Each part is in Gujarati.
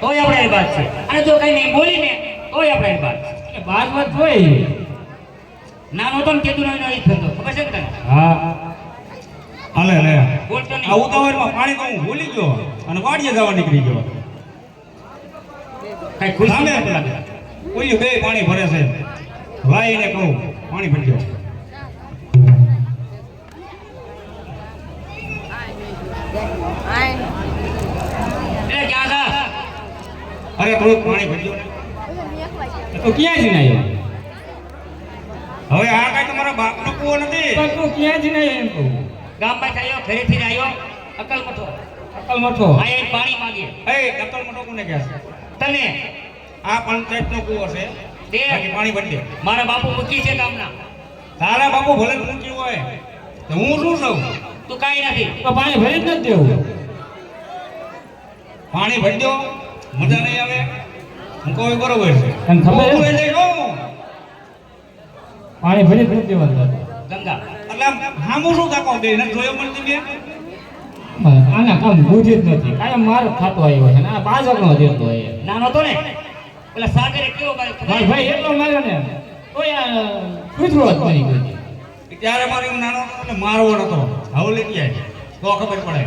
તોય આપણે વાત છે અને જો કઈ નહીં બોલીને તોય આપણે વાત છે વાત હોય નાનો તો કીધું નહીં નહીં થતો ખબર છે ને તને હા હાલે લે બોલતો નહીં આ ઉતાવળમાં પાણી તો હું ભૂલી ગયો અને વાડીએ જવા નીકળી ગયો કઈ ખુશી સામે નથી લાગે કોઈ બે પાણી ભરે છે લાઈને કહું પાણી ભરજો એટલે ક્યાં જા અરે થોડુંક પાણી ભરજો તો ક્યાં જઈને આવ્યો હવે આ કઈ તમારા બાપનો કૂવો નથી પણ તું ક્યાં જઈને આવ્યો એમ કહું ગામમાં થયો ઘરેથી જ આવ્યો અકલ મઠો અકલ મઠો આ એક પાણી માંગીએ એ દત્તલ મોટો કોને કહે છે તને આ પંચાયતનો કૂવો છે તે બાકી પાણી ભરી દે મારા બાપુ મૂકી છે ગામના તારા બાપુ ભલે મૂક્યું હોય તો હું શું છું તું કાંઈ નથી તો પાણી ભરી જ નથી દેવું પાણી ભરી દો મજા નહીં આવે હું કહું એ બરોબર છે તને ખબર છે? હું એને કહું પાણી ભરી જ નથી દેવાનું ગંગા એટલે હામું શું તાકો દે ને જોયો પણ તમે આના કામ બુદ્ધિ જ નથી કાયમ મારો ખાતો આવ્યો છે ને આ બાજકનો દેતો હોય નાનો તો ને પેલા સાગરે કેવો કર્યો ખબર ભાઈ ભાઈ એટલો માર્યો ને કોઈ કૂતરો જ નહીં કોઈ ત્યારે મારે એમ નાનો હતો એટલે મારવો નતો હવે લેતી આવી તો ખબર પડે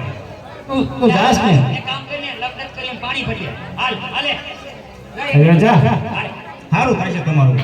તું જાસ ને એક કામ કરીને લગ્ન જ કરીને પાણી ભરીએ હાલ હાલે હવે જા હાલ સારું થાય છે તમારું